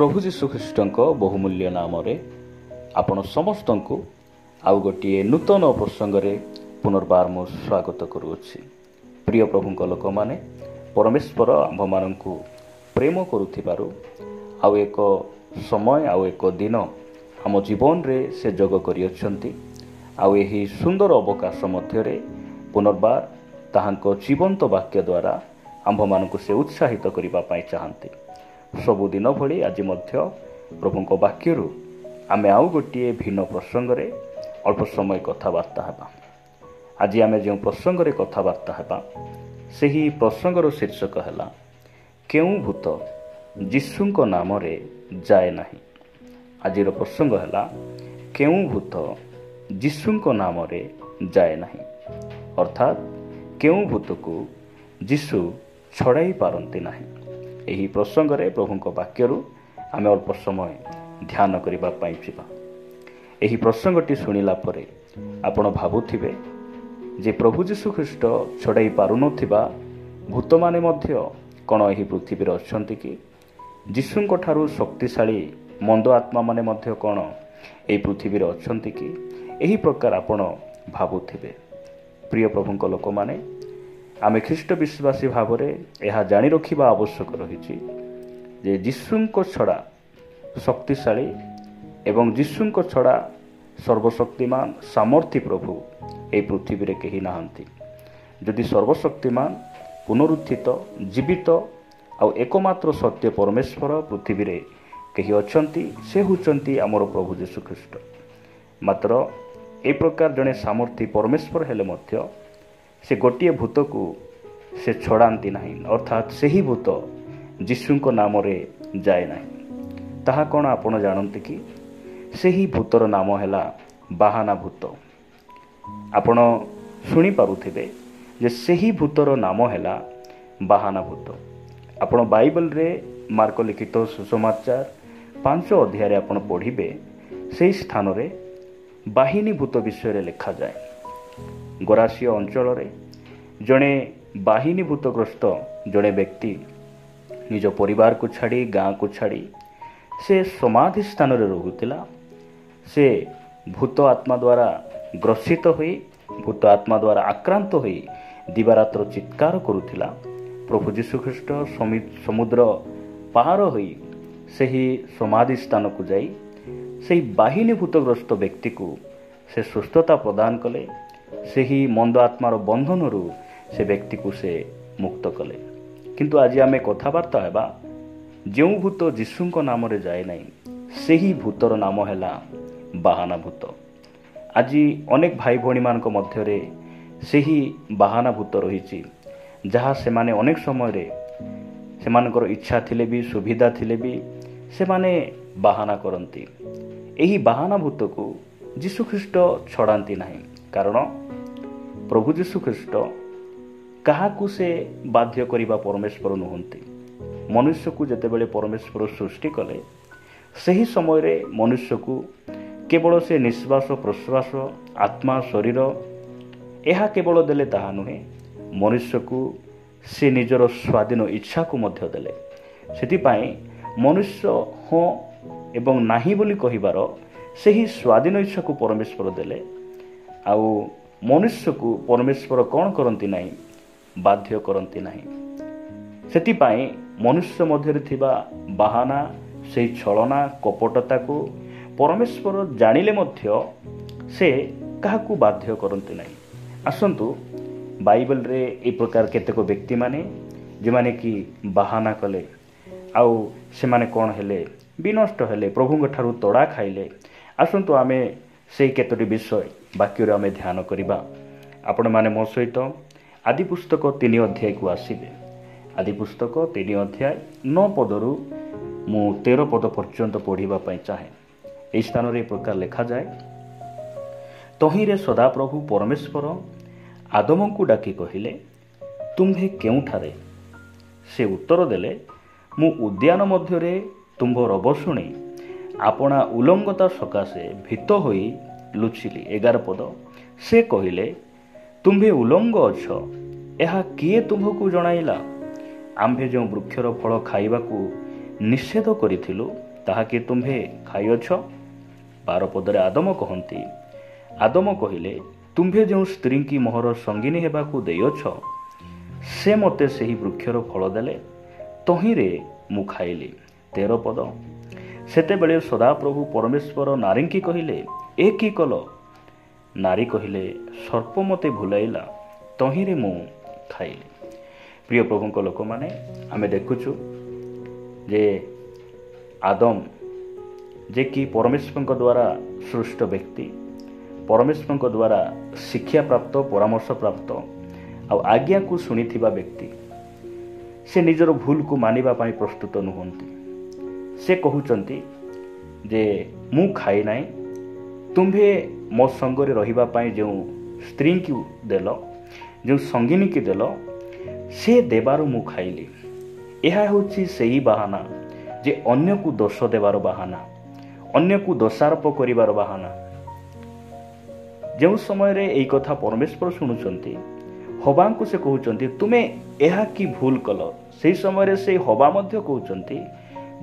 प्रभु जीशु ख्रीष्टଙ୍କ बहुमूल्य नामରେ ଆପଣ ସମସ୍ତଙ୍କୁ ଆଉ ଗୋଟିଏ ନୂତନ ପ୍ରସଙ୍ଗରେ ପୁନର୍ବାର ମୁଁ ସ୍ୱାଗତ କରୁଅଛି। ପ୍ରିୟ ପ୍ରଭୁଙ୍କ ଲୋକମାନେ, ପରମେଶ୍ୱର ଆମ୍ଭମାନଙ୍କୁ ପ୍ରେମ କରୁଥିବାରୁ ଆଉ ଏକ ସମୟ ଆଉ ଏକ ଦିନ ଆମ ଜୀବନରେ ସେ ଯୋଗ କରିଅଛନ୍ତି। ଆଉ ଏହି ସୁନ୍ଦର ଅବକାଶ ମଧ୍ୟରେ ପୁନର୍ବାର ତାହାଙ୍କ ଜୀବନ୍ତ ବାକ୍ୟ ଦ୍ୱାରା ଆମ୍ଭମାନଙ୍କୁ ସେ ଉତ୍ସାହିତ କରିବା ପାଇଁ ଚାହାନ୍ତି। ସବୁଦିନ ଭଳି ଆଜି ମଧ୍ୟ ପ୍ରଭୁଙ୍କ ବାକ୍ୟରୁ ଆମେ ଆଉ ଗୋଟିଏ ଭିନ୍ନ ପ୍ରସଙ୍ଗରେ ଅଳ୍ପ ସମୟ କଥାବାର୍ତ୍ତା ହେବା। ଆଜି ଆମେ ଯେଉଁ ପ୍ରସଙ୍ଗରେ କଥାବାର୍ତ୍ତା ହେବା ସେହି ପ୍ରସଙ୍ଗର ଶୀର୍ଷକ ହେଲା, କେଉଁ ଭୂତ ଯୀଶୁଙ୍କ ନାମରେ ଯାଏ ନାହିଁ। ଆଜିର ପ୍ରସଙ୍ଗ ହେଲା, କେଉଁ ଭୂତ ଯୀଶୁଙ୍କ ନାମରେ ଯାଏ ନାହିଁ, ଅର୍ଥାତ୍ କେଉଁ ଭୂତକୁ ଯୀଶୁ ଛଡ଼ାଇ ପାରନ୍ତି ନାହିଁ। ଏହି ପ୍ରସଙ୍ଗରେ ପ୍ରଭୁଙ୍କ ବାକ୍ୟରୁ ଆମେ ଅଳ୍ପ ସମୟ ଧ୍ୟାନ କରିବା ପାଇଁ ଯିବା। ଏହି ପ୍ରସଙ୍ଗଟି ଶୁଣିଲା ପରେ ଆପଣ ଭାବୁଥିବେ ଯେ ପ୍ରଭୁ ଯୀଶୁ ଖ୍ରୀଷ୍ଟ ଛଡ଼ାଇ ପାରୁନଥିବା ଭୂତମାନେ ମଧ୍ୟ କ'ଣ ଏହି ପୃଥିବୀରେ ଅଛନ୍ତି କି? ଯୀଶୁଙ୍କ ଠାରୁ ଶକ୍ତିଶାଳୀ ମନ୍ଦ ଆତ୍ମାମାନେ ମଧ୍ୟ କ'ଣ ଏହି ପୃଥିବୀରେ ଅଛନ୍ତି କି? ଏହି ପ୍ରକାର ଆପଣ ଭାବୁଥିବେ। ପ୍ରିୟ ପ୍ରଭୁଙ୍କ ଲୋକମାନେ, ଆମେ ଖ୍ରୀଷ୍ଟ ବିଶ୍ୱାସୀ ଭାବରେ ଏହା ଜାଣି ରଖିବା ଆବଶ୍ୟକ ରହିଛି ଯେ ଯୀଶୁଙ୍କ ଛଡ଼ା ଶକ୍ତିଶାଳୀ ଏବଂ ଯୀଶୁଙ୍କ ଛଡ଼ା ସର୍ବଶକ୍ତିମାନ ସାମର୍ଥ୍ୟ ପ୍ରଭୁ ଏହି ପୃଥିବୀରେ କେହି ନାହାନ୍ତି। ଯଦି ସର୍ବଶକ୍ତିମାନ ପୁନରୁତ୍ଥିତ ଜୀବିତ ଆଉ ଏକମାତ୍ର ସତ୍ୟ ପରମେଶ୍ୱର ପୃଥିବୀରେ କେହି ଅଛନ୍ତି, ସେ ହେଉଛନ୍ତି ଆମର ପ୍ରଭୁ ଯୀଶୁ ଖ୍ରୀଷ୍ଟ। ମାତ୍ର ଏ ପ୍ରକାର ଜଣେ ସାମର୍ଥ୍ୟ ପରମେଶ୍ୱର ହେଲେ ମଧ୍ୟ ସେ ଗୋଟିଏ ଭୂତକୁ ସେ ଛଡ଼ାନ୍ତି ନାହିଁ, ଅର୍ଥାତ୍ ସେହି ଭୂତ ଯୀଶୁଙ୍କ ନାମରେ ଯାଏ ନାହିଁ। ତାହା କ'ଣ ଆପଣ ଜାଣନ୍ତି କି? ସେହି ଭୂତର ନାମ ହେଲା ବାହାନା ଭୂତ। ଆପଣ ଶୁଣିପାରୁଥିବେ ଯେ ସେହି ଭୂତର ନାମ ହେଲା ବାହାନା ଭୂତ। ଆପଣ ବାଇବଲରେ ମାର୍କ ଲିଖିତ ସୁସମାଚାର 5 ଅଧ୍ୟାୟରେ ଆପଣ ପଢ଼ିବେ, ସେହି ସ୍ଥାନରେ ବାହିନୀ ଭୂତ ବିଷୟରେ ଲେଖାଯାଏ। ଗରାସିୟ ଅଞ୍ଚଳରେ ଜଣେ ବାହିନୀ ଭୂତଗ୍ରସ୍ତ ଜଣେ ବ୍ୟକ୍ତି ନିଜ ପରିବାରକୁ ଛାଡ଼ି ଗାଁକୁ ଛାଡ଼ି ସେ ସମାଧି ସ୍ଥାନରେ ରହୁଥିଲା। ସେ ଭୂତ ଆତ୍ମା ଦ୍ୱାରା ଗ୍ରସିତ ହୋଇ ଭୂତ ଆତ୍ମା ଦ୍ୱାରା ଆକ୍ରାନ୍ତ ହୋଇ ଦିବାରାତ୍ର ଚିତ୍କାର କରୁଥିଲା। ପ୍ରଭୁ ଯୀଶୁ ଖ୍ରୀଷ୍ଟ ସମୁଦ୍ର ପାର ହୋଇ ସେହି ସମାଧି ସ୍ଥାନକୁ ଯାଇ ସେହି ବାହିନୀ ଭୂତଗ୍ରସ୍ତ ବ୍ୟକ୍ତିକୁ ସେ ସୁସ୍ଥତା ପ୍ରଦାନ କଲେ। ସେହି ମନ୍ଦ ଆତ୍ମାର ବନ୍ଧନରୁ ସେ ବ୍ୟକ୍ତିକୁ ସେ ମୁକ୍ତ କଲେ। କିନ୍ତୁ ଆଜି ଆମେ କଥାବାର୍ତ୍ତା ହେବା ଯେଉଁ ଭୂତ ଯୀଶୁଙ୍କ ନାମରେ ଯାଏ ନାହିଁ, ସେହି ଭୂତର ନାମ ହେଲା ବାହାନା ଭୂତ। ଆଜି ଅନେକ ଭାଇ ଭଉଣୀମାନଙ୍କ ମଧ୍ୟରେ ସେହି ବାହାନା ଭୂତ ରହିଛି, ଯାହା ସେମାନେ ଅନେକ ସମୟରେ ସେମାନଙ୍କର ଇଚ୍ଛା ଥିଲେ ବି ସୁବିଧା ଥିଲେ ବି ସେମାନେ ବାହାନା କରନ୍ତି। ଏହି ବାହାନା ଭୂତକୁ ଯୀଶୁ ଖ୍ରୀଷ୍ଟ ଛଡ଼ାନ୍ତି ନାହିଁ, କାରଣ ପ୍ରଭୁ ଯୀଶୁ ଖ୍ରୀଷ୍ଟ କାହାକୁ ସେ ବାଧ୍ୟ କରିବା ପରମେଶ୍ୱର ନୁହନ୍ତି। ମନୁଷ୍ୟକୁ ଯେତେବେଳେ ପରମେଶ୍ୱର ସୃଷ୍ଟି କଲେ, ସେହି ସମୟରେ ମନୁଷ୍ୟକୁ କେବଳ ସେ ନିଶ୍ୱାସ ପ୍ରଶ୍ୱାସ ଆତ୍ମା ଶରୀର ଏହା କେବଳ ଦେଲେ ତାହା ନୁହେଁ, ମନୁଷ୍ୟକୁ ସେ ନିଜର ସ୍ୱାଧୀନ ଇଚ୍ଛାକୁ ମଧ୍ୟ ଦେଲେ। ସେଥିପାଇଁ ମନୁଷ୍ୟ ହଁ ଏବଂ ନାହିଁ ବୋଲି କହିବାର ସେହି ସ୍ୱାଧୀନ ଇଚ୍ଛାକୁ ପରମେଶ୍ୱର ଦେଲେ। ଆଉ ମନୁଷ୍ୟକୁ ପରମେଶ୍ୱର କ'ଣ କରନ୍ତି ନାହିଁ, ବାଧ୍ୟ କରନ୍ତି ନାହିଁ। ସେଥିପାଇଁ ମନୁଷ୍ୟ ମଧ୍ୟରେ ଥିବା ବାହାନା, ସେହି ଛଳନା କପଟତାକୁ ପରମେଶ୍ୱର ଜାଣିଲେ ମଧ୍ୟ ସେ କାହାକୁ ବାଧ୍ୟ କରନ୍ତି ନାହିଁ। ଆସନ୍ତୁ, ବାଇବଲରେ ଏହି ପ୍ରକାର କେତେକ ବ୍ୟକ୍ତିମାନେ ଯେଉଁମାନେ କି ବାହାନା କଲେ ଆଉ ସେମାନେ କ'ଣ ହେଲେ, ବିନଷ୍ଟ ହେଲେ, ପ୍ରଭୁଙ୍କ ଠାରୁ ତଡ଼ା ଖାଇଲେ। ଆସନ୍ତୁ ଆମେ ସେହି କେତୋଟି ବିଷୟ ବାକ୍ୟରେ ଆମେ ଧ୍ୟାନ କରିବା। ଆପଣମାନେ ମୋ ସହିତ ଆଦି ପୁସ୍ତକ 3 ଅଧ୍ୟାୟକୁ ଆସିବେ। ଆଦି ପୁସ୍ତକ 3 ଅଧ୍ୟାୟ 9 ପଦରୁ ମୁଁ 13 ପଦ ପର୍ଯ୍ୟନ୍ତ ପଢ଼ିବା ପାଇଁ ଚାହେଁ। ଏହି ସ୍ଥାନରେ ଏ ପ୍ରକାର ଲେଖାଯାଏ, ତହିଁରେ ସଦାପ୍ରଭୁ ପରମେଶ୍ୱର ଆଦମଙ୍କୁ ଡାକି କହିଲେ, ତୁମ୍ଭେ କେଉଁଠାରେ? ସେ ଉତ୍ତର ଦେଲେ, ମୁଁ ଉଦ୍ୟାନ ମଧ୍ୟରେ ତୁମ୍ଭ ରବ ଶୁଣି ଆପଣା ଉଲଙ୍ଗତା ସକାଶେ ଭୀତ ହୋଇ ଲୁଚିଲି। 11 ପଦ, ସେ କହିଲେ, ତୁମ୍ଭେ ଉଲଙ୍ଗ ଅଛ, ଏହା କିଏ ତୁମ୍ଭକୁ ଜଣାଇଲା? ଆମ୍ଭେ ଯେଉଁ ବୃକ୍ଷର ଫଳ ଖାଇବାକୁ ନିଷେଧ କରିଥିଲୁ, ତାହାକି ତୁମ୍ଭେ ଖାଇଅଛ? 12 ପଦରେ ଆଦମ କହନ୍ତି, ଆଦମ କହିଲେ, ତୁମ୍ଭେ ଯେଉଁ ସ୍ତ୍ରୀଙ୍କି ମୋହର ସଙ୍ଗିନୀ ହେବାକୁ ଦେଇଅଛ, ସେ ମୋତେ ସେହି ବୃକ୍ଷର ଫଳ ଦେଲେ, ତହିଁରେ ମୁଁ ଖାଇଲି। 13 ପଦ, ସେତେବେଳେ ସଦାପ୍ରଭୁ ପରମେଶ୍ୱର ନାରୀଙ୍କି କହିଲେ, ଏ କି କଲ? ନାରୀ କହିଲେ, ସର୍ପ ମୋତେ ଭୁଲାଇଲା, ତହିଁରେ ମୁଁ ଖାଇଲି। ପ୍ରିୟ ପ୍ରଭୁଙ୍କ ଲୋକମାନେ, ଆମେ ଦେଖୁଛୁ ଯେ ଆଦମ ଯେ କି ପରମେଶ୍ୱରଙ୍କ ଦ୍ୱାରା ସୃଷ୍ଟ ବ୍ୟକ୍ତି, ପରମେଶ୍ୱରଙ୍କ ଦ୍ୱାରା ଶିକ୍ଷା ପ୍ରାପ୍ତ, ପରାମର୍ଶ ପ୍ରାପ୍ତ ଆଉ ଆଜ୍ଞାକୁ ଶୁଣିଥିବା ବ୍ୟକ୍ତି, ସେ ନିଜର ଭୁଲକୁ ମାନିବା ପାଇଁ ପ୍ରସ୍ତୁତ ନୁହନ୍ତି। ସେ କହୁଛନ୍ତି ଯେ ମୁଁ ଖାଇ ନାହିଁ, ତୁମ୍ଭେ ମୋ ସଙ୍ଗରେ ରହିବା ପାଇଁ ଯେଉଁ ସ୍ତ୍ରୀଙ୍କୁ ଦେଲ, ଯେଉଁ ସଙ୍ଗିନୀକି ଦେଲ, ସେ ଦେବାରୁ ମୁଁ ଖାଇଲି। ଏହା ହେଉଛି ସେହି ବାହାନା ଯେ ଅନ୍ୟକୁ ଦୋଷ ଦେବାର ବାହାନା, ଅନ୍ୟକୁ ଦୋଷାରୋପ କରିବାର ବାହାନା। ଯେଉଁ ସମୟରେ ଏହି କଥା ପରମେଶ୍ୱର ଶୁଣୁଛନ୍ତି, ହବାଙ୍କୁ ସେ କହୁଛନ୍ତି, ତୁମେ ଏହା କି ଭୁଲ କଲ। ସେହି ସମୟରେ ସେହି ହବା ମଧ୍ୟ କହୁଛନ୍ତି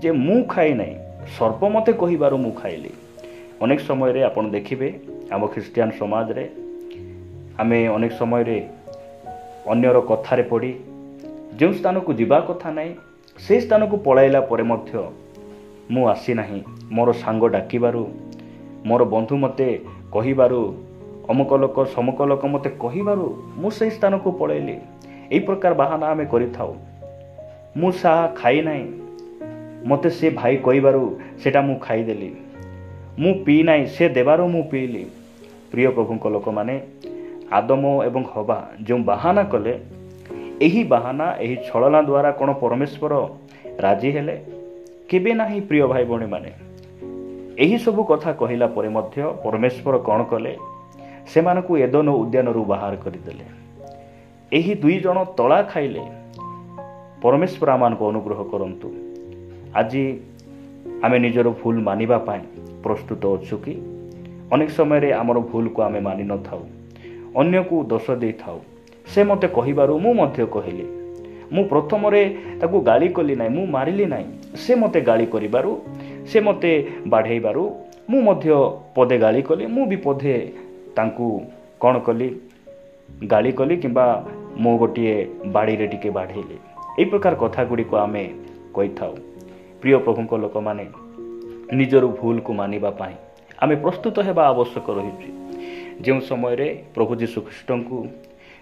ଯେ ମୁଁ ଖାଇ ନାହିଁ, ସର୍ପ ମୋତେ କହିବାରୁ ମୁଁ ଖାଇଲି। ଅନେକ ସମୟରେ ଆପଣ ଦେଖିବେ ଆମ ଖ୍ରୀଷ୍ଟିଆନ ସମାଜରେ ଆମେ ଅନେକ ସମୟରେ ଅନ୍ୟର କଥାରେ ପଡ଼ି ଯେଉଁ ସ୍ଥାନକୁ ଯିବା କଥା ନାହିଁ, ସେହି ସ୍ଥାନକୁ ପଳାଇଲା ପରେ ମଧ୍ୟ ମୁଁ ଆସିନାହିଁ, ମୋର ସାଙ୍ଗ ଡାକିବାରୁ, ମୋର ବନ୍ଧୁ ମୋତେ କହିବାରୁ, ଅମୁକ ଲୋକ ସମୁକ ଲୋକ ମୋତେ କହିବାରୁ ମୁଁ ସେହି ସ୍ଥାନକୁ ପଳାଇଲି। ଏହି ପ୍ରକାର ବାହାନା ଆମେ କରିଥାଉ। ମୁଁ ତାହା ଖାଇ ନାହିଁ, ମୋତେ ସେ ଭାଇ କହିବାରୁ ସେଇଟା ମୁଁ ଖାଇଦେଲି। ମୁଁ ପିଇ ନାହିଁ, ସେ ଦେବାରୁ ମୁଁ ପିଇଲି। ପ୍ରିୟ ପ୍ରଭୁଙ୍କ ଲୋକମାନେ, ଆଦମ ଏବଂ ହବା ଯେଉଁ ବାହାନା କଲେ, ଏହି ବାହାନା, ଏହି ଛଳନା ଦ୍ୱାରା କ'ଣ ପରମେଶ୍ୱର ରାଜି ହେଲେ? କେବେ ନାହିଁ। ପ୍ରିୟ ଭାଇ ଭଉଣୀମାନେ, ଏହିସବୁ କଥା କହିଲା ପରେ ମଧ୍ୟ ପରମେଶ୍ୱର କ'ଣ କଲେ? ସେମାନଙ୍କୁ ଏଦନ ଉଦ୍ୟାନରୁ ବାହାର କରିଦେଲେ। ଏହି 2 ଜଣ ତଳା ଖାଇଲେ। ପରମେଶ୍ୱର ଆମମାନଙ୍କୁ ଅନୁଗ୍ରହ କରନ୍ତୁ। ଆଜି ଆମେ ନିଜର ଭୁଲ ମାନିବା ପାଇଁ ପ୍ରସ୍ତୁତ ଅଛୁ କି? ଅନେକ ସମୟରେ ଆମର ଭୁଲକୁ ଆମେ ମାନି ନଥାଉ, ଅନ୍ୟକୁ ଦୋଷ ଦେଇଥାଉ। ସେ ମୋତେ କହିବାରୁ ମୁଁ ମଧ୍ୟ କହିଲି। ମୁଁ ପ୍ରଥମରେ ତାକୁ ଗାଳି କଲି ନାହିଁ, ମୁଁ ମାରିଲି ନାହିଁ। ସେ ମୋତେ ଗାଳି କରିବାରୁ, ସେ ମୋତେ ବାଢ଼େଇବାରୁ ମୁଁ ମଧ୍ୟ ପଦେ ଗାଳି କଲି, ମୁଁ ବି ପଦେ ତାଙ୍କୁ କ'ଣ କଲି? ଗାଳି କଲି କିମ୍ବା ମୁଁ ଗୋଟିଏ ବାଡ଼ିରେ ଟିକେ ବାଢ଼େଇଲି। ଏହି ପ୍ରକାର କଥା ଗୁଡ଼ିକ ଆମେ କହିଥାଉ। ପ୍ରିୟ ପ୍ରଭୁଙ୍କ ଲୋକମାନେ, ନିଜର ଭୁଲକୁ ମାନିବା ପାଇଁ ଆମେ ପ୍ରସ୍ତୁତ ହେବା ଆବଶ୍ୟକ ରହିଛି। ଯେଉଁ ସମୟରେ ପ୍ରଭୁ ଯୀଶୁଖ୍ରୀଷ୍ଟଙ୍କୁ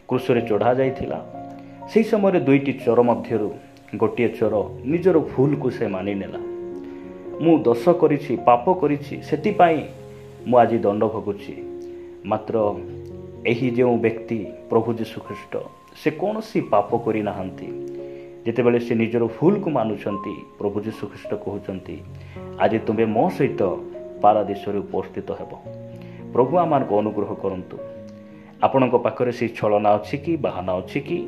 କ୍ରୁଶରେ ଚଢ଼ା ଯାଇଥିଲା, ସେହି ସମୟରେ 2ଟି ଚୋର ମଧ୍ୟରୁ ଗୋଟିଏ ଚୋର ନିଜର ଭୁଲକୁ ସେ ମାନିନେଲା। ମୁଁ ଦୋଷ କରିଛି, ପାପ କରିଛି, ସେଥିପାଇଁ ମୁଁ ଆଜି ଦଣ୍ଡ ଭୋଗୁଛି। ମାତ୍ର ଏହି ଯେଉଁ ବ୍ୟକ୍ତି ପ୍ରଭୁ ଯୀଶୁଖ୍ରୀଷ୍ଟ, ସେ କୌଣସି ପାପ କରିନାହାନ୍ତି। ଯେତେବେଳେ ସେ ନିଜର ଭୁଲକୁ ମାନୁଛନ୍ତି, ପ୍ରଭୁ ଯୀଶୁଖ୍ରୀଷ୍ଟ କହୁଛନ୍ତି, ଆଜି ତୁମେ ମୋ ସହିତ ପାରାଦୀସରେ ଉପସ୍ଥିତ ହେବ। ପ୍ରଭୁ ଆମମାନଙ୍କୁ ଅନୁଗ୍ରହ କରନ୍ତୁ। ଆପଣଙ୍କ ପାଖରେ ସେହି ଛଳନା ଅଛି କି, ବାହାନା ଅଛି କି?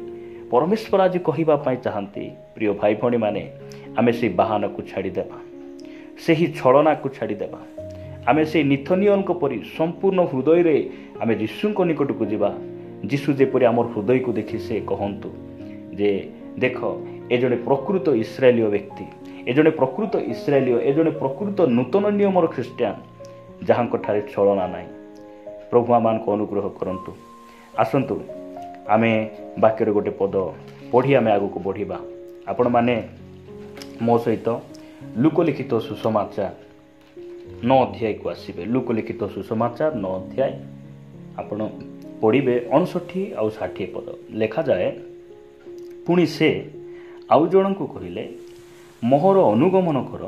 ପରମେଶ୍ୱର ଆଜି କହିବା ପାଇଁ ଚାହାନ୍ତି, ପ୍ରିୟ ଭାଇ ଭଉଣୀମାନେ, ଆମେ ସେହି ବାହାନାକୁ ଛାଡ଼ିଦେବା, ସେହି ଛଳନାକୁ ଛାଡ଼ିଦେବା। ଆମେ ସେହି ନିଥନିୟଲଙ୍କ ପରି ସମ୍ପୂର୍ଣ୍ଣ ହୃଦୟରେ ଆମେ ଯୀଶୁଙ୍କ ନିକଟକୁ ଯିବା। ଯୀଶୁ ଯେପରି ଆମର ହୃଦୟକୁ ଦେଖି ସେ କହନ୍ତୁ ଯେ ଦେଖ, ଏ ଜଣେ ପ୍ରକୃତ ଇସ୍ରାଏଲୀୟ ବ୍ୟକ୍ତି, ଏ ଜଣେ ପ୍ରକୃତ ଇସ୍ରାଏଲୀୟ, ଏ ଜଣେ ପ୍ରକୃତ ନୂତନ ନିୟମର ଖ୍ରୀଷ୍ଟିଆନ, ଯାହାଙ୍କଠାରେ ଛଳନା ନାହିଁ। ପ୍ରଭୁ ଆମମାନଙ୍କୁ ଅନୁଗ୍ରହ କରନ୍ତୁ। ଆସନ୍ତୁ ଆମେ ବାକ୍ୟରେ ଗୋଟେ ପଦ ପଢ଼ି ଆମେ ଆଗକୁ ବଢ଼ିବା। ଆପଣମାନେ ମୋ ସହିତ ଲୁକଲିଖିତ ସୁସମାଚାର 9 ଅଧ୍ୟାୟକୁ ଆସିବେ। ଲୁକଲିଖିତ ସୁସମାଚାର 9 ଅଧ୍ୟାୟ ଆପଣ ପଢ଼ିବେ 59 ଆଉ 60 ପଦ। ଲେଖାଯାଏ, ପୁଣି ସେ ଆଉ ଜଣଙ୍କୁ କହିଲେ, ମୋହର ଅନୁଗମନ କର।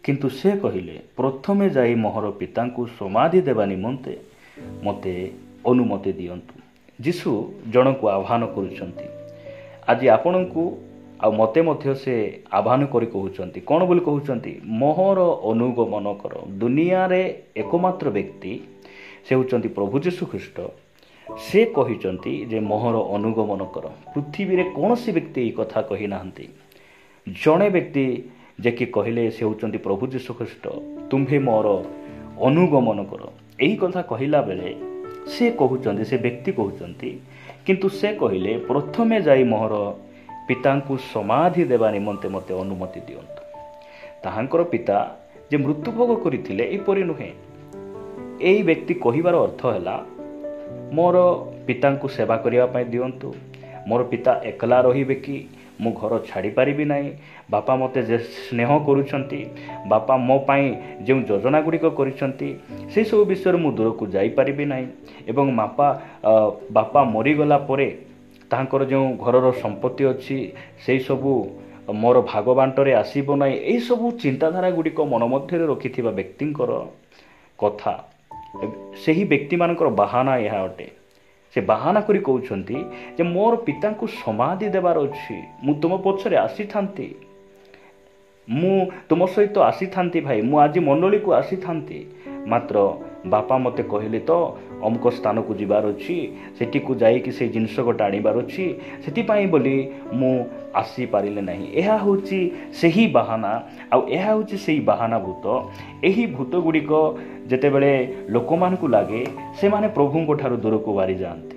କିନ୍ତୁ ସେ କହିଲେ, ପ୍ରଥମେ ଯାଇ ମୋହର ପିତାଙ୍କୁ ସମାଧି ଦେବା ନିମନ୍ତେ ମୋତେ ଅନୁମତି ଦିଅନ୍ତୁ। ଯୀଶୁ ଜଣଙ୍କୁ ଆହ୍ୱାନ କରୁଛନ୍ତି। ଆଜି ଆପଣଙ୍କୁ ଆଉ ମୋତେ ମଧ୍ୟ ସେ ଆହ୍ୱାନ କରି କହୁଛନ୍ତି। କ'ଣ ବୋଲି କହୁଛନ୍ତି? ମୋହର ଅନୁଗମନ କର। ଦୁନିଆରେ ଏକମାତ୍ର ବ୍ୟକ୍ତି ସେ ହେଉଛନ୍ତି ପ୍ରଭୁ ଯୀଶୁଖ୍ରୀଷ୍ଟ। ସେ କହିଛନ୍ତି ଯେ ମୋହର ଅନୁଗମନ କର। ପୃଥିବୀରେ କୌଣସି ବ୍ୟକ୍ତି ଏହି କଥା କହିନାହାନ୍ତି। ଜଣେ ବ୍ୟକ୍ତି ଯେ କି କହିଲେ, ସେ ହେଉଛନ୍ତି ପ୍ରଭୁ ଯୀଶୁଖ୍ରୀଷ୍ଟ। ତୁମ୍ଭେ ମୋର ଅନୁଗମନ କର। ଏହି କଥା କହିଲା ବେଳେ ସେ କହୁଛନ୍ତି, ସେ ବ୍ୟକ୍ତି କହୁଛନ୍ତି, କିନ୍ତୁ ସେ କହିଲେ, ପ୍ରଥମେ ଯାଇ ମୋହର ପିତାଙ୍କୁ ସମାଧି ଦେବା ନିମନ୍ତେ ମୋତେ ଅନୁମତି ଦିଅନ୍ତୁ। ତାହାଙ୍କର ପିତା ଯେ ମୃତ୍ୟୁଭୋଗ କରିଥିଲେ ଏପରି ନୁହେଁ। ଏହି ବ୍ୟକ୍ତି କହିବାର ଅର୍ଥ ହେଲା ମୋର ପିତାଙ୍କୁ ସେବା କରିବା ପାଇଁ ଦିଅନ୍ତୁ, ମୋର ପିତା ଏକଲା ରହିବେ କି ମୁଁ ଘର ଛାଡ଼ିପାରିବି ନାହିଁ, ବାପା ମୋତେ ଯେ ସ୍ନେହ କରୁଛନ୍ତି, ବାପା ମୋ ପାଇଁ ଯେଉଁ ଯୋଜନା ଗୁଡ଼ିକ କରିଛନ୍ତି ସେସବୁ ବିଷୟରେ ମୁଁ ଦୂରକୁ ଯାଇପାରିବି ନାହିଁ, ଏବଂ ବାପା ମରିଗଲା ପରେ ତାଙ୍କର ଯେଉଁ ଘରର ସମ୍ପତ୍ତି ଅଛି ସେହିସବୁ ମୋର ଭାଗ ବାଣ୍ଟରେ ଆସିବ ନାହିଁ। ଏହିସବୁ ଚିନ୍ତାଧାରା ଗୁଡ଼ିକ ମନ ମଧ୍ୟରେ ରଖିଥିବା ବ୍ୟକ୍ତିଙ୍କର କଥା, ସେହି ବ୍ୟକ୍ତିମାନଙ୍କର ବାହାନା ଏହା ଅଟେ। ସେ ବାହାନା କରି କହୁଛନ୍ତି ଯେ ମୋର ପିତାଙ୍କୁ ସମାଧି ଦେବାର ଅଛି, ମୁଁ ତୁମ ପଛରେ ଆସିଥାନ୍ତି, ମୁଁ ତୁମ ସହିତ ଆସିଥାନ୍ତି ଭାଇ, ମୁଁ ଆଜି ମଣ୍ଡଳୀକୁ ଆସିଥାନ୍ତି, ମାତ୍ର ବାପା ମୋତେ କହିଲେ ତ ଅମୁକ ସ୍ଥାନକୁ ଯିବାର ଅଛି, ସେଠିକୁ ଯାଇକି ସେଇ ଜିନିଷ ଗୋଟେ ଆଣିବାର ଅଛି, ସେଥିପାଇଁ ବୋଲି ମୁଁ ଆସିପାରିଲେ ନାହିଁ। ଏହା ହେଉଛି ସେହି ବାହାନା, ଆଉ ଏହା ହେଉଛି ସେହି ବାହାନା ଭୂତ। ଏହି ଭୂତ ଗୁଡ଼ିକ ଯେତେବେଳେ ଲୋକମାନଙ୍କୁ ଲାଗେ ସେମାନେ ପ୍ରଭୁଙ୍କ ଠାରୁ ଦୂରକୁ ବାହାରି ଯାଆନ୍ତି।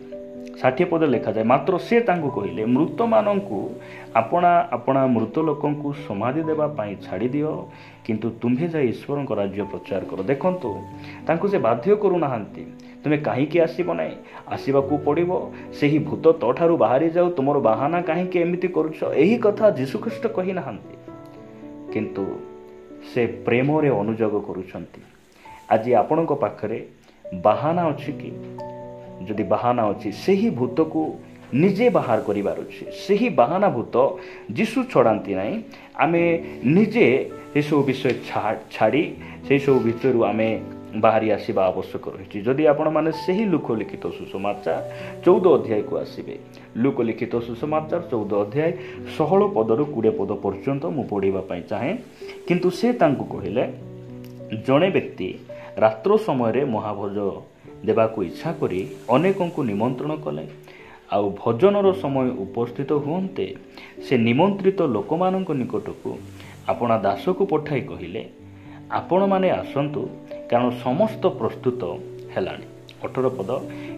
60 ପଦ ଲେଖାଯାଏ, ମାତ୍ର ସେ ତାଙ୍କୁ କହିଲେ ମୃତମାନଙ୍କୁ ଆପଣା ମୃତ ଲୋକଙ୍କୁ ସମାଧି ଦେବା ପାଇଁ ଛାଡ଼ିଦିଅ, କିନ୍ତୁ ତୁମ୍ଭେ ଯାଇ ଈଶ୍ୱରଙ୍କ ରାଜ୍ୟ ପ୍ରଚାର କର। ଦେଖନ୍ତୁ, ତାଙ୍କୁ ସେ ବାଧ୍ୟ କରୁନାହାନ୍ତି, ତୁମେ କାହିଁକି ଆସିବ ନାହିଁ, ଆସିବାକୁ ପଡ଼ିବ, ସେହି ଭୂତ ତୋଠାରୁ ବାହାରି ଯାଉ, ତୁମର ବାହାନା କାହିଁକି ଏମିତି କରୁଛ, ଏହି କଥା ଯୀଶୁଖ୍ରୀଷ୍ଟ କହିନାହାନ୍ତି, କିନ୍ତୁ ସେ ପ୍ରେମରେ ଅନୁଯୋଗ କରୁଛନ୍ତି। ଆଜି ଆପଣଙ୍କ ପାଖରେ ବାହାନା ଅଛି କି? ଯଦି ବାହାନା ଅଛି, ସେହି ଭୂତକୁ ନିଜେ ବାହାର କରିବାର ଅଛି। ସେହି ବାହାନା ଭୂତ ଯୀଶୁ ଛଡ଼ାନ୍ତି ନାହିଁ, ଆମେ ନିଜେ ସେସବୁ ବିଷୟ ଛାଡ଼ି ସେହିସବୁ ଭିତରୁ ଆମେ ବାହାରି ଆସିବା ଆବଶ୍ୟକ ରହିଛି। ଯଦି ଆପଣମାନେ ସେହି ଲୁକ ଲିଖିତ ସୁସମାଚାର 14 ଅଧ୍ୟାୟକୁ ଆସିବେ, ଲୁକ ଲିଖିତ ସୁସମାଚାର 14 ଅଧ୍ୟାୟ 16 ପଦରୁ 20 ପଦ ପର୍ଯ୍ୟନ୍ତ ମୁଁ ପଢ଼ିବା ପାଇଁ ଚାହେଁ। କିନ୍ତୁ ସେ ତାଙ୍କୁ କହିଲେ, ଜଣେ ବ୍ୟକ୍ତି ରାତ୍ର ସମୟରେ ମହାଭୋଜ ଦେବାକୁ ଇଚ୍ଛା କରି ଅନେକଙ୍କୁ ନିମନ୍ତ୍ରଣ କଲେ, ଆଉ ଭୋଜନର ସମୟ ଉପସ୍ଥିତ ହୁଅନ୍ତେ ସେ ନିମନ୍ତ୍ରିତ ଲୋକମାନଙ୍କ ନିକଟକୁ ଆପଣା ଦାସକୁ ପଠାଇ କହିଲେ, ଆପଣମାନେ ଆସନ୍ତୁ, କାରଣ ସମସ୍ତ ପ୍ରସ୍ତୁତ ହେଲାଣି। 18 ପଦ,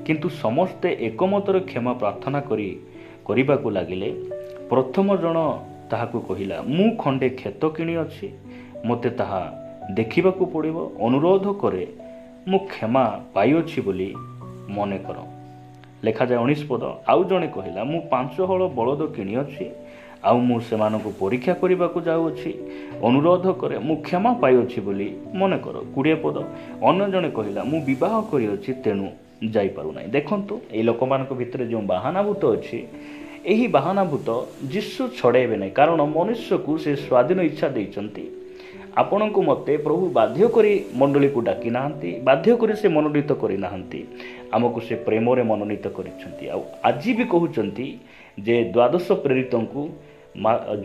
କିନ୍ତୁ ସମସ୍ତେ ଏକମତରେ କ୍ଷମା ପ୍ରାର୍ଥନା କରିବାକୁ ଲାଗିଲେ। ପ୍ରଥମ ଜଣ ତାହାକୁ କହିଲା, ମୁଁ ଖଣ୍ଡେ କ୍ଷେତ କିଣିଅଛି, ମୋତେ ତାହା ଦେଖିବାକୁ ପଡ଼ିବ, ଅନୁରୋଧ କରେ ମୁଁ କ୍ଷମା ପାଇଅଛି ବୋଲି ମନେ କର। ଲେଖାଯାଏ 19 ପଦ, ଆଉ ଜଣେ କହିଲା, ମୁଁ 5 ହଳ ବଳଦ କିଣିଅଛି, ଆଉ ମୁଁ ସେମାନଙ୍କୁ ପରୀକ୍ଷା କରିବାକୁ ଯାଉଅଛି, ଅନୁରୋଧ କରେ ମୁଁ କ୍ଷମା ପାଇଅଛି ବୋଲି ମନେ କର। 20 ପଦ, ଅନ୍ୟ ଜଣେ କହିଲା, ମୁଁ ବିବାହ କରିଅଛି, ତେଣୁ ଯାଇପାରୁନାହିଁ। ଦେଖନ୍ତୁ, ଏହି ଲୋକମାନଙ୍କ ଭିତରେ ଯେଉଁ ବାହାନା ଭୂତ ଅଛି, ଏହି ବାହାନା ଭୂତ ଯୀଶୁ ଛଡ଼ାଇବେ ନାହିଁ, କାରଣ ମନୁଷ୍ୟକୁ ସେ ସ୍ୱାଧୀନ ଇଚ୍ଛା ଦେଇଛନ୍ତି। ଆପଣଙ୍କୁ ମୋତେ ପ୍ରଭୁ ବାଧ୍ୟ କରି ମଣ୍ଡଳୀକୁ ଡାକି ନାହାନ୍ତି, ବାଧ୍ୟ କରି ସେ ମନୋନୀତ କରିନାହାନ୍ତି, ଆମକୁ ସେ ପ୍ରେମରେ ମନୋନୀତ କରିଛନ୍ତି। ଆଉ ଆଜି ବି କହୁଛନ୍ତି ଯେ ଦ୍ୱାଦଶ ପ୍ରେରିତଙ୍କୁ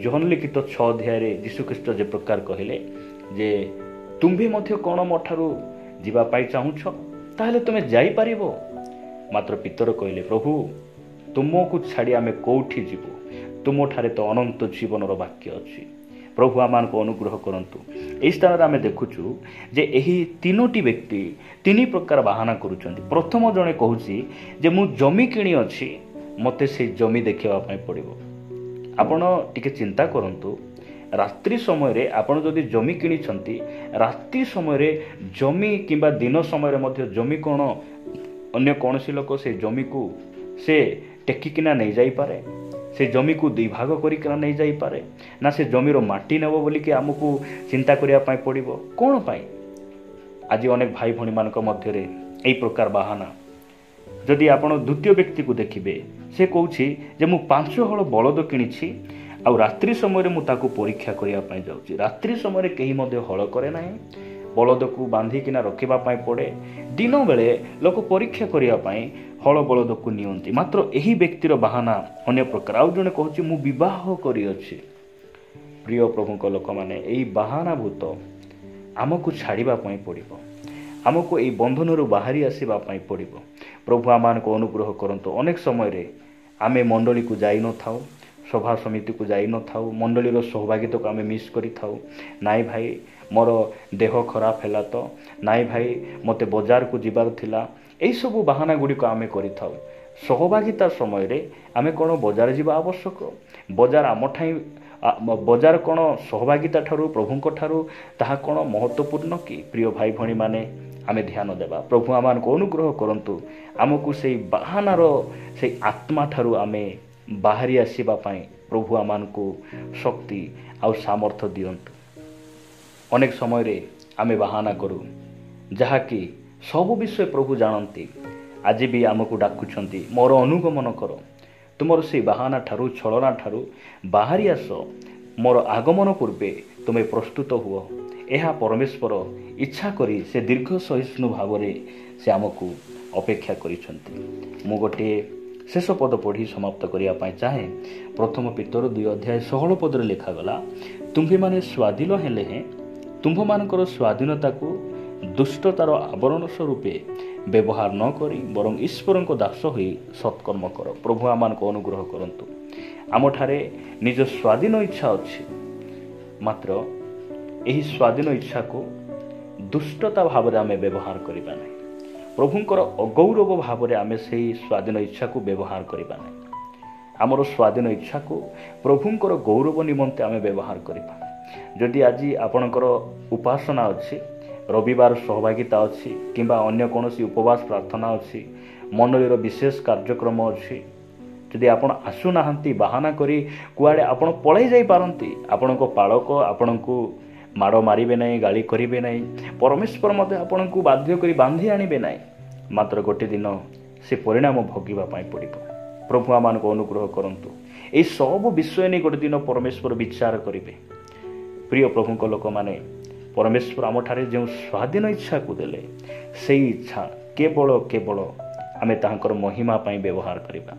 ଜୋହନ ଲିଖିତ 6 ଅଧ୍ୟାୟରେ ଯୀଶୁଖ୍ରୀଷ୍ଟ ଯେ ପ୍ରକାର କହିଲେ ଯେ ତୁମ୍ଭେ ମଧ୍ୟ କ'ଣ ମୋ ଠାରୁ ଯିବା ପାଇଁ ଚାହୁଁଛ, ତାହେଲେ ତୁମେ ଯାଇପାରିବ। ମାତ୍ର ପିତର କହିଲେ, ପ୍ରଭୁ ତୁମକୁ ଛାଡ଼ି ଆମେ କେଉଁଠି ଯିବୁ, ତୁମଠାରେ ତ ଅନନ୍ତ ଜୀବନର ବାକ୍ୟ ଅଛି। ପ୍ରଭୁ ଆମମାନଙ୍କୁ ଅନୁଗ୍ରହ କରନ୍ତୁ। ଏହି ସ୍ଥାନରେ ଆମେ ଦେଖୁଛୁ ଯେ ଏହି 3ଟି ବ୍ୟକ୍ତି 3 ପ୍ରକାର ବାହାନା କରୁଛନ୍ତି। ପ୍ରଥମ ଜଣେ କହୁଛି ଯେ ମୁଁ ଜମି କିଣିଅଛି, ମୋତେ ସେଇ ଜମି ଦେଖିବା ପାଇଁ ପଡ଼ିବ। ଆପଣ ଟିକେ ଚିନ୍ତା କରନ୍ତୁ, ରାତ୍ରି ସମୟରେ ଆପଣ ଯଦି ଜମି କିଣିଛନ୍ତି, ରାତ୍ରି ସମୟରେ ଜମି କିମ୍ବା ଦିନ ସମୟରେ ମଧ୍ୟ ଜମି କ'ଣ ଅନ୍ୟ କୌଣସି ଲୋକ ସେ ଜମିକୁ ସେ ଟେକିକିନା ନେଇଯାଇପାରେ, ସେ ଜମିକୁ 2 ଭାଗ କରିକିନା ନେଇଯାଇପାରେ ନା? ସେ ଜମିର ମାଟି ନେବ ବୋଲିକି ଆମକୁ ଚିନ୍ତା କରିବା ପାଇଁ ପଡ଼ିବ। କ'ଣ ପାଇଁ? ଆଜି ଅନେକ ଭାଇ ଭଉଣୀମାନଙ୍କ ମଧ୍ୟରେ ଏହି ପ୍ରକାର ବାହାନା। ଯଦି ଆପଣ ଦ୍ୱିତୀୟ ବ୍ୟକ୍ତିକୁ ଦେଖିବେ, ସେ କହୁଛି ଯେ ମୁଁ 5 ହଳ ବଳଦ କିଣିଛି, ଆଉ ରାତ୍ରି ସମୟରେ ମୁଁ ତାକୁ ପରୀକ୍ଷା କରିବା ପାଇଁ ଯାଉଛି। ରାତ୍ରି ସମୟରେ କେହି ମଧ୍ୟ ହଳ କରେ ନାହିଁ, ବଳଦକୁ ବାନ୍ଧିକିନା ରଖିବା ପାଇଁ ପଡ଼େ। ଦିନ ବେଳେ ଲୋକ ପରୀକ୍ଷା କରିବା ପାଇଁ ହଳ ବଳଦକୁ ନିଅନ୍ତି। ମାତ୍ର ଏହି ବ୍ୟକ୍ତିର ବାହାନା ଅନ୍ୟ ପ୍ରକାର। ଆଉ ଜଣେ କହୁଛି ମୁଁ ବିବାହ କରିଅଛି। ପ୍ରିୟ ପ୍ରଭୁଙ୍କ ଲୋକମାନେ, ଏହି ବାହାନା ଭୂତ ଆମକୁ ଛାଡ଼ିବା ପାଇଁ ପଡ଼ିବ, ଆମକୁ ଏହି ବନ୍ଧନରୁ ବାହାରି ଆସିବା ପାଇଁ ପଡ଼ିବ। ପ୍ରଭୁ ଆମମାନଙ୍କୁ ଅନୁଗ୍ରହ କରନ୍ତୁ। ଅନେକ ସମୟରେ ଆମେ ମଣ୍ଡଳୀକୁ ଯାଇନଥାଉ, ସଭା ସମିତିକୁ ଯାଇନଥାଉ, ମଣ୍ଡଳୀର ସୌଭାଗ୍ୟତାକୁ ଆମେ ମିସ୍ କରିଥାଉ। ନାଇଁ ଭାଇ ମୋର ଦେହ ଖରାପ ହେଲା ତ, ନାଇଁ ଭାଇ ମୋତେ ବଜାରକୁ ଯିବାର ଥିଲା, ଏହିସବୁ ବାହାନା ଗୁଡ଼ିକ ଆମେ କରିଥାଉ। ସହଭାଗିତା ସମୟରେ ଆମେ କ'ଣ ବଜାର ଯିବା ଆବଶ୍ୟକ? ବଜାର ବଜାର କ'ଣ ସହଭାଗିତା ଠାରୁ ପ୍ରଭୁଙ୍କ ଠାରୁ ତାହା କ'ଣ ମହତ୍ତ୍ୱପୂର୍ଣ୍ଣ କି? ପ୍ରିୟ ଭାଇ ଭଉଣୀମାନେ, ଆମେ ଧ୍ୟାନ ଦେବା। ପ୍ରଭୁ ଆମମାନଙ୍କୁ ଅନୁଗ୍ରହ କରନ୍ତୁ, ଆମକୁ ସେଇ ବାହାନାର ସେଇ ଆତ୍ମା ଠାରୁ ଆମେ ବାହାରି ଆସିବା ପାଇଁ ପ୍ରଭୁ ଆମମାନଙ୍କୁ ଶକ୍ତି ଆଉ ସାମର୍ଥ୍ୟ ଦିଅନ୍ତୁ। ଅନେକ ସମୟରେ ଆମେ ବାହାନା କରୁ, ଯାହାକି ସବୁ ବିଷୟ ପ୍ରଭୁ ଜାଣନ୍ତି। ଆଜି ବି ଆମକୁ ଡାକୁଛନ୍ତି, ମୋର ଅନୁଗମନ କର, ତୁମର ସେଇ ବାହାନା ଠାରୁ ଛଳନା ଠାରୁ ବାହାରି ଆସ, ମୋର ଆଗମନ ପୂର୍ବେ ତୁମେ ପ୍ରସ୍ତୁତ ହୁଅ। ଏହା ପରମେଶ୍ୱର ଇଚ୍ଛା କରି ସେ ଦୀର୍ଘ ସହିଷ୍ଣୁ ଭାବରେ ସେ ଆମକୁ ଅପେକ୍ଷା କରିଛନ୍ତି। ମୁଁ ଗୋଟିଏ ଶେଷ ପଦ ପଢ଼ି ସମାପ୍ତ କରିବା ପାଇଁ ଚାହେଁ। ପ୍ରଥମ ପିତର 2:16 ଲେଖାଗଲା, ତୁମ୍ଭେମାନେ ସ୍ୱାଧୀନ ହେଲେ ହେଁ ତୁମ୍ଭମାନଙ୍କର ସ୍ୱାଧୀନତାକୁ ଦୁଷ୍ଟତାର ଆବରଣ ସ୍ୱରୂପେ ବ୍ୟବହାର ନ କରି ବରଂ ଈଶ୍ୱରଙ୍କ ଦାସ ହୋଇ ସତ୍କର୍ମ କର। ପ୍ରଭୁ ଆମମାନଙ୍କୁ ଅନୁଗ୍ରହ କରନ୍ତୁ। ଆମଠାରେ ନିଜ ସ୍ୱାଧୀନ ଇଚ୍ଛା ଅଛି, ମାତ୍ର ଏହି ସ୍ୱାଧୀନ ଇଚ୍ଛାକୁ ଦୁଷ୍ଟତା ଭାବରେ ଆମେ ବ୍ୟବହାର କରିବା ନାହିଁ। ପ୍ରଭୁଙ୍କର ଅଗୌରବ ଭାବରେ ଆମେ ସେହି ସ୍ୱାଧୀନ ଇଚ୍ଛାକୁ ବ୍ୟବହାର କରିବା ନାହିଁ। ଆମର ସ୍ୱାଧୀନ ଇଚ୍ଛାକୁ ପ୍ରଭୁଙ୍କର ଗୌରବ ନିମନ୍ତେ ଆମେ ବ୍ୟବହାର କରିବା। ଯଦି ଆଜି ଆପଣଙ୍କର ଉପାସନା ଅଛି, ରବିବାର ସହଭାଗିତା ଅଛି, କିମ୍ବା ଅନ୍ୟ କୌଣସି ଉପବାସ ପ୍ରାର୍ଥନା ଅଛି, ମଣ୍ଡଳୀର ବିଶେଷ କାର୍ଯ୍ୟକ୍ରମ ଅଛି, ଯଦି ଆପଣ ଆସୁନାହାନ୍ତି, ବାହାନା କରି କୁଆଡ଼େ ଆପଣ ପଳାଇ ଯାଇପାରନ୍ତି, ଆପଣଙ୍କ ପାଳକ ଆପଣଙ୍କୁ ମାଡ଼ ମାରିବେ ନାହିଁ, ଗାଳି କରିବେ ନାହିଁ, ପରମେଶ୍ୱର ମଧ୍ୟ ଆପଣଙ୍କୁ ବାଧ୍ୟ କରି ବାନ୍ଧି ଆଣିବେ ନାହିଁ, ମାତ୍ର ଗୋଟେ ଦିନ ସେ ପରିଣାମ ଭୋଗିବା ପାଇଁ ପଡ଼ିବ। ପ୍ରଭୁ ଆମମାନଙ୍କୁ ଅନୁଗ୍ରହ କରନ୍ତୁ। ଏହି ସବୁ ବିଷୟ ନେଇ ଗୋଟେ ଦିନ ପରମେଶ୍ୱର ବିଚାର କରିବେ। ପ୍ରିୟ ପ୍ରଭୁଙ୍କ ଲୋକମାନେ, ପରମେଶ୍ୱର ଆମଠାରେ ଯେଉଁ ସ୍ୱାଧୀନ ଇଚ୍ଛାକୁ ଦେଲେ, ସେଇ ଇଚ୍ଛା କେବଳ ଆମେ ତାଙ୍କର ମହିମା ପାଇଁ ବ୍ୟବହାର କରିବା,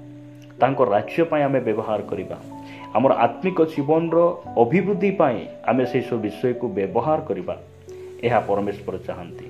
ତାଙ୍କ ରାଜ୍ୟ ପାଇଁ ଆମେ ବ୍ୟବହାର କରିବା, ଆମର ଆତ୍ମିକ ଜୀବନର ଅଭିବୃଦ୍ଧି ପାଇଁ ଆମେ ସେହିସବୁ ବିଷୟକୁ ବ୍ୟବହାର କରିବା। ଏହା ପରମେଶ୍ୱର ଚାହାନ୍ତି।